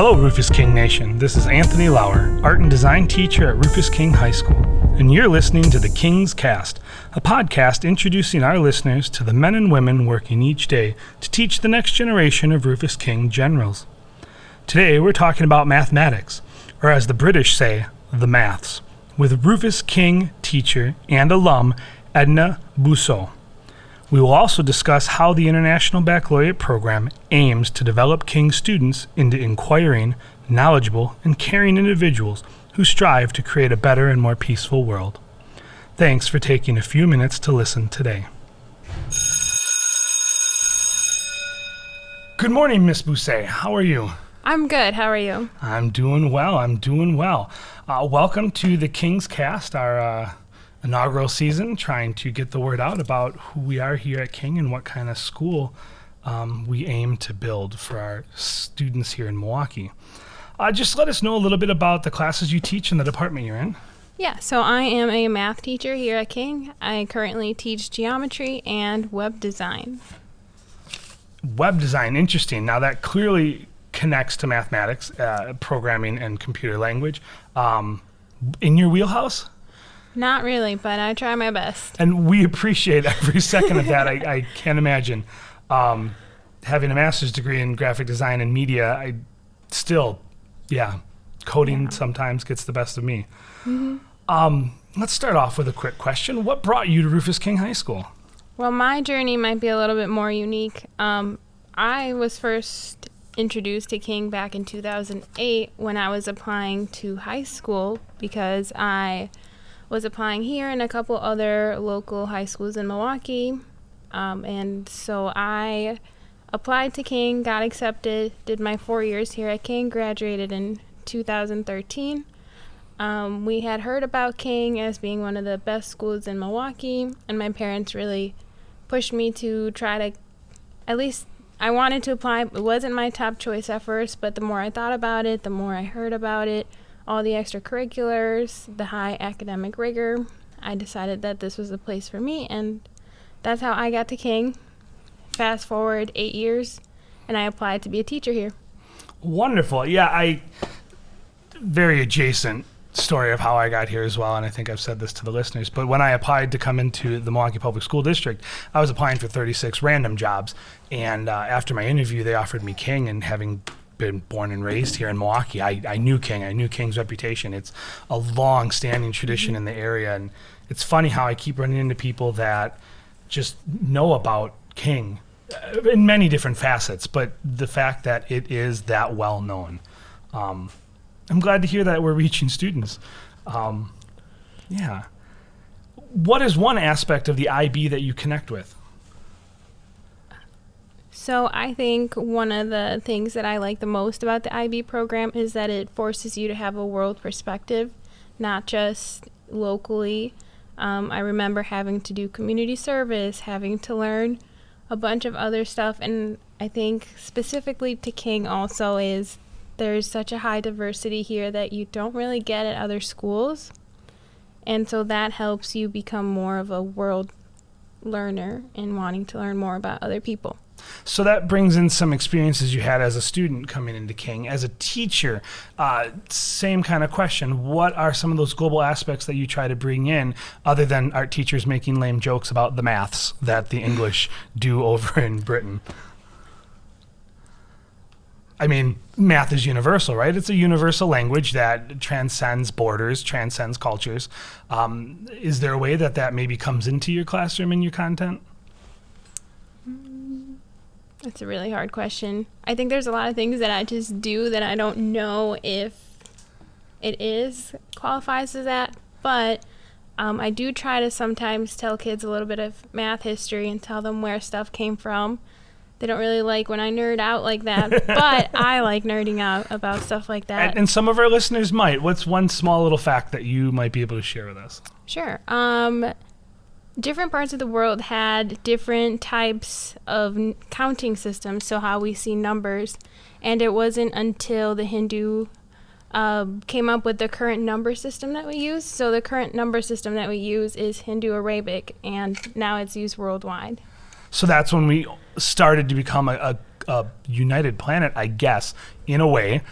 Hello, Rufus King Nation. This is Anthony Lauer, art and design teacher at Rufus King High School, and you're listening to the King's Cast, a podcast introducing our listeners to the men and women working each day to teach the next generation of Rufus King generals. Today, we're talking about mathematics, or as the British say, the maths, with Rufus King teacher and alum Edna Bosseau. We will also discuss how the International Baccalaureate program aims to develop King students into inquiring, knowledgeable, and caring individuals who strive to create a better and more peaceful world. Thanks for taking a few minutes to listen today. Good morning, Miss Bosseau. How are you? I'm good. How are you? I'm doing well. Welcome to the King's Cast, our inaugural season, trying to get the word out about who we are here at King and what kind of school we aim to build for our students here in Milwaukee. Just let us know a little bit about the classes you teach and the department you're in. Yeah, so I am a math teacher here at King. I currently teach geometry and web design. Web design, interesting. Now that clearly connects to mathematics, programming, and computer language. In your wheelhouse? Not really, but I try my best. And we appreciate every second of that. I can't imagine. Having a master's degree in graphic design and media, coding sometimes gets the best of me. Mm-hmm. Let's start off with a quick question. What brought you to Rufus King High School? Well, my journey might be a little bit more unique. I was first introduced to King back in 2008 when I was applying to high school because I was applying here and a couple other local high schools in Milwaukee. And so I applied to King, got accepted, did my 4 years here at King, graduated in 2013. We had heard about King as being one of the best schools in Milwaukee, and my parents really pushed me to try to, at least I wanted to apply. It wasn't my top choice at first, but the more I thought about it, the more I heard about it, all the extracurriculars, the high academic rigor, I decided that this was the place for me, and that's how I got to King. Fast forward 8 years, and I applied to be a teacher here. Wonderful. Yeah, very adjacent story of how I got here as well, and I think I've said this to the listeners, but when I applied to come into the Milwaukee Public School District, I was applying for 36 random jobs, and after my interview, they offered me King, and having been born and raised here in Milwaukee, I knew King. I knew King's reputation. It's a long-standing tradition in the area, and it's funny how I keep running into people that just know about King in many different facets, but the fact that it is that well-known. I'm glad to hear that we're reaching students. What is one aspect of the IB that you connect with? So I think one of the things that I like the most about the IB program is that it forces you to have a world perspective, not just locally. I remember having to do community service, having to learn a bunch of other stuff, and I think specifically to King also is there's such a high diversity here that you don't really get at other schools, and so that helps you become more of a world learner and wanting to learn more about other people. So that brings in some experiences you had as a student coming into King. As a teacher, same kind of question. What are some of those global aspects that you try to bring in other than art teachers making lame jokes about the maths that the English do over in Britain? I mean, math is universal, right? It's a universal language that transcends borders, transcends cultures. Is there a way that maybe comes into your classroom and your content? That's a really hard question. I think there's a lot of things that I just do that I don't know if it qualifies as that, but I do try to sometimes tell kids a little bit of math history and tell them where stuff came from. They don't really like when I nerd out like that, but I like nerding out about stuff like that. And some of our listeners might. What's one small little fact that you might be able to share with us? Sure. Different parts of the world had different types of counting systems, so how we see numbers. And it wasn't until the Hindu came up with the current number system that we use. So the current number system that we use is Hindu-Arabic, and now it's used worldwide. So that's when we started to become a a united planet, I guess, in a way,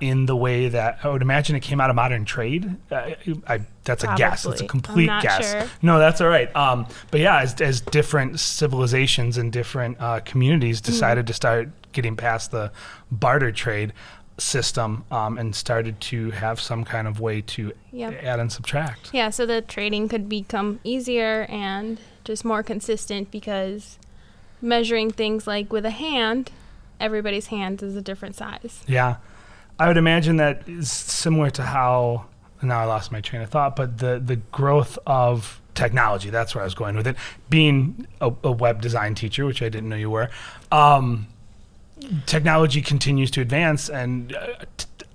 in the way that I would imagine it came out of modern trade. That's Probably. a guess. It's a complete I'm not guess. Sure. No, that's all right. But yeah, as different civilizations and different communities decided to start getting past the barter trade system and started to have some kind of way to add and subtract. Yeah, so the trading could become easier and just more consistent, because measuring things like with a hand, everybody's hand is a different size. Yeah. I would imagine that is similar to how, now I lost my train of thought, but the growth of technology, that's where I was going with it. Being a web design teacher, which I didn't know you were, technology continues to advance, and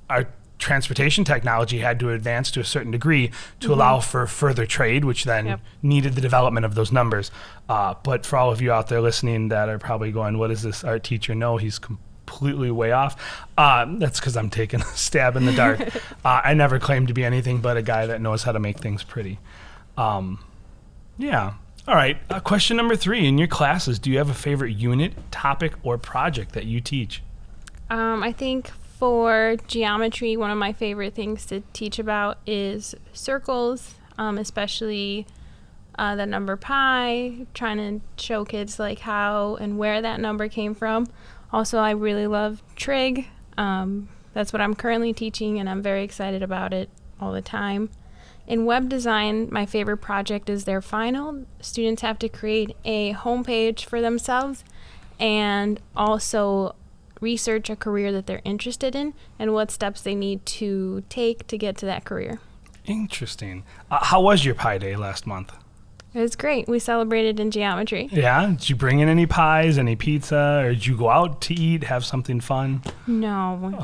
our transportation technology had to advance to a certain degree to allow for further trade, which then needed the development of those numbers. But for all of you out there listening that are probably going, what does this art teacher know? He's completely way off. That's because I'm taking a stab in the dark. I never claimed to be anything but a guy that knows how to make things pretty. Yeah. All right. Question number 3. In your classes, do you have a favorite unit, topic, or project that you teach? I think for geometry, one of my favorite things to teach about is circles, especially the number pi, trying to show kids like how and where that number came from. Also, I really love trig. That's what I'm currently teaching, and I'm very excited about it all the time. In web design, my favorite project is their final. Students have to create a homepage for themselves and also research a career that they're interested in and what steps they need to take to get to that career. Interesting. How was your Pi Day last month? It was great. We celebrated in geometry. Yeah? Did you bring in any pies, any pizza, or did you go out to eat, have something fun? No.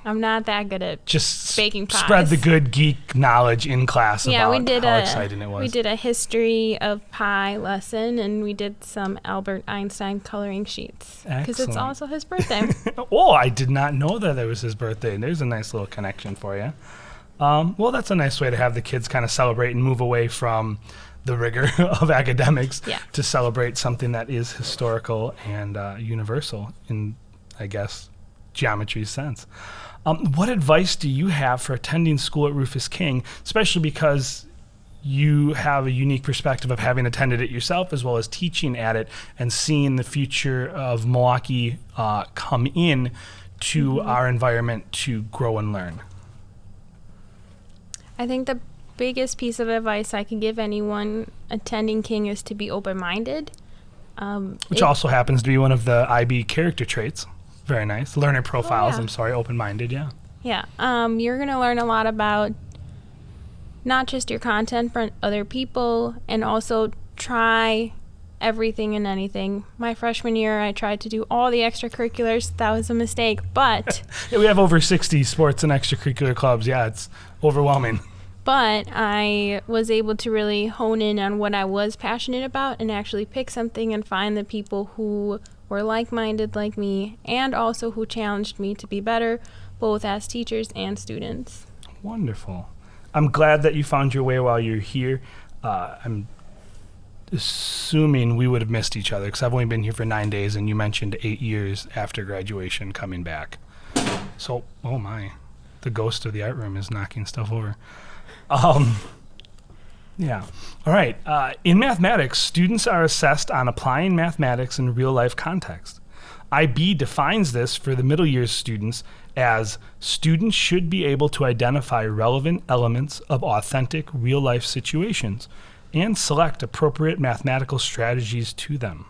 I'm not that good at just baking pies. Spread the good geek knowledge in class about how exciting it was. We did a history of pie lesson, and we did some Albert Einstein coloring sheets. Because it's also his birthday. Oh, I did not know that it was his birthday. There's a nice little connection for you. Well, that's a nice way to have the kids kind of celebrate and move away from the rigor of academics to celebrate something that is historical and universal in, I guess, geometry's sense. What advice do you have for attending school at Rufus King, especially because you have a unique perspective of having attended it yourself as well as teaching at it and seeing the future of Milwaukee come in to our environment to grow and learn? I think the biggest piece of advice I can give anyone attending King is to be open-minded. Which also happens to be one of the IB character traits. Very nice. Learner profiles, open-minded, yeah. Yeah. You're going to learn a lot about not just your content, but other people, and also try everything and anything. My freshman year, I tried to do all the extracurriculars. That was a mistake, but... We have over 60 sports and extracurricular clubs. Yeah, it's overwhelming. But I was able to really hone in on what I was passionate about and actually pick something and find the people who were like-minded like me and also who challenged me to be better, both as teachers and students. Wonderful. I'm glad that you found your way while you're here. I'm assuming we would have missed each other because I've only been here for 9 days and you mentioned 8 years after graduation coming back. So, oh my, the ghost of the art room is knocking stuff over. Yeah. All right. In mathematics, students are assessed on applying mathematics in real-life context. IB defines this for the middle years students as students should be able to identify relevant elements of authentic real-life situations and select appropriate mathematical strategies to them.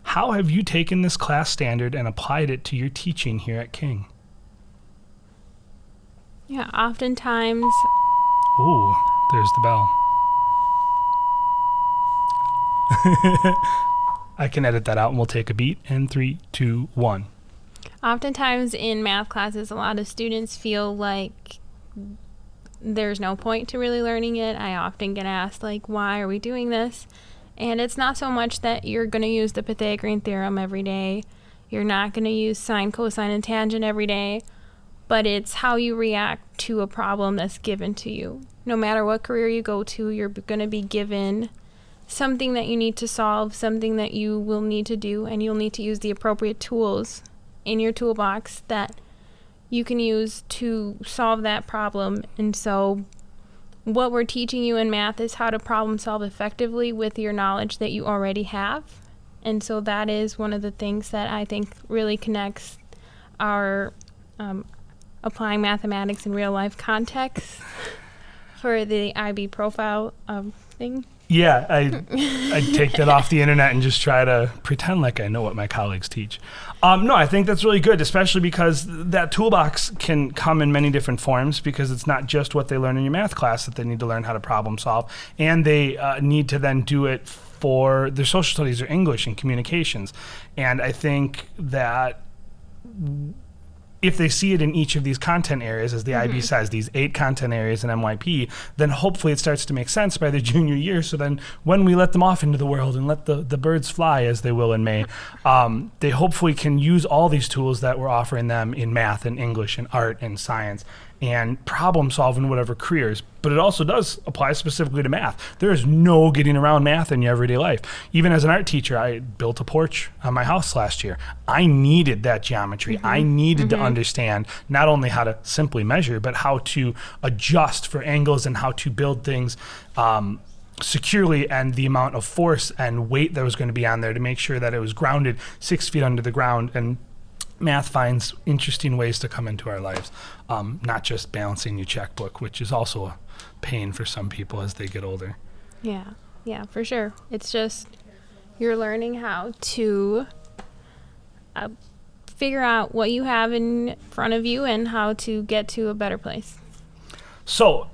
How have you taken this class standard and applied it to your teaching here at King? Yeah, oftentimes... Ooh, there's the bell. I can edit that out and we'll take a beat in 3, 2, 1. Oftentimes in math classes, a lot of students feel like there's no point to really learning it. I often get asked, like, why are we doing this? And it's not so much that you're going to use the Pythagorean theorem every day. You're not going to use sine, cosine, and tangent every day. But it's how you react to a problem that's given to you. No matter what career you go to, you're going to be given something that you need to solve, something that you will need to do, and you'll need to use the appropriate tools in your toolbox that you can use to solve that problem. And so what we're teaching you in math is how to problem solve effectively with your knowledge that you already have. And so that is one of the things that I think really connects our applying mathematics in real life context for the IB profile thing. Yeah, I take that off the internet and just try to pretend like I know what my colleagues teach. No, I think that's really good, especially because that toolbox can come in many different forms, because it's not just what they learn in your math class that they need to learn how to problem solve, and they need to then do it for their social studies or English and communications. And I think that if they see it in each of these content areas, as the IB says, these 8 content areas in MYP, then hopefully it starts to make sense by their junior year. So then when we let them off into the world and let the birds fly, as they will in May, they hopefully can use all these tools that we're offering them in math and English and art and science and problem solve in whatever careers. But it also does apply specifically to math. There is no getting around math in your everyday life. Even as an art teacher, I built a porch on my house last year. I needed that geometry. I needed to understand not only how to simply measure, but how to adjust for angles and how to build things securely, and the amount of force and weight that was going to be on there to make sure that it was grounded 6 feet under the ground. And math finds interesting ways to come into our lives, not just balancing your checkbook, which is also a pain for some people as they get older. Yeah, for sure. It's just you're learning how to figure out what you have in front of you and how to get to a better place. So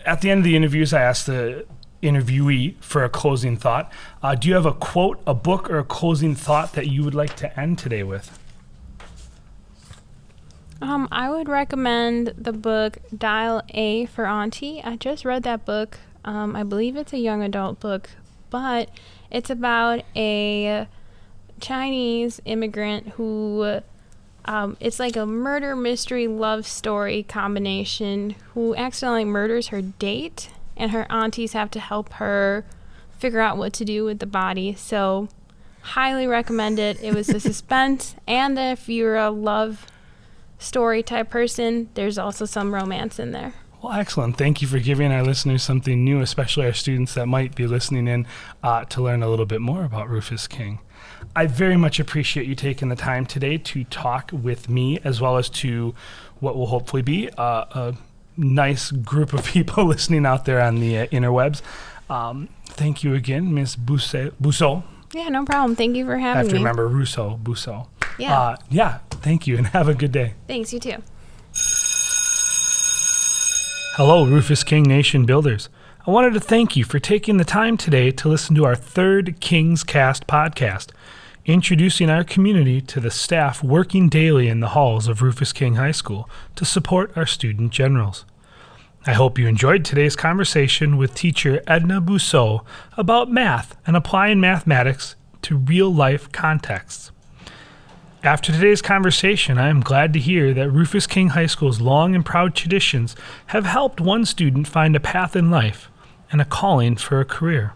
at the end of the interviews, I asked the interviewee for a closing thought. Do you have a quote, a book, or a closing thought that you would like to end today with? I would recommend the book Dial A for Auntie. I just read that book. I believe it's a young adult book, but it's about a Chinese immigrant who, it's like a murder mystery love story combination, who accidentally murders her date, and her aunties have to help her figure out what to do with the body. So highly recommend it. It was a suspense, and if you're a love story type person, there's also some romance in there. Well, excellent. Thank you for giving our listeners something new, especially our students that might be listening in to learn a little bit more about Rufus King. I very much appreciate you taking the time today to talk with me, as well as to what will hopefully be a nice group of people listening out there on the interwebs. Thank you again, Ms. Bosseau. Yeah, no problem. Thank you for having me. I have to remember Bosseau. Yeah. Thank you, and have a good day. Thanks, you too. Hello, Rufus King Nation builders. I wanted to thank you for taking the time today to listen to our 3rd King's Cast podcast, introducing our community to the staff working daily in the halls of Rufus King High School to support our student generals. I hope you enjoyed today's conversation with teacher Edna Bosseau about math and applying mathematics to real-life contexts. After today's conversation, I am glad to hear that Rufus King High School's long and proud traditions have helped one student find a path in life and a calling for a career.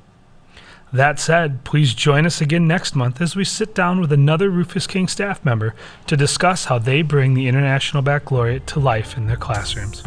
That said, please join us again next month as we sit down with another Rufus King staff member to discuss how they bring the International Baccalaureate to life in their classrooms.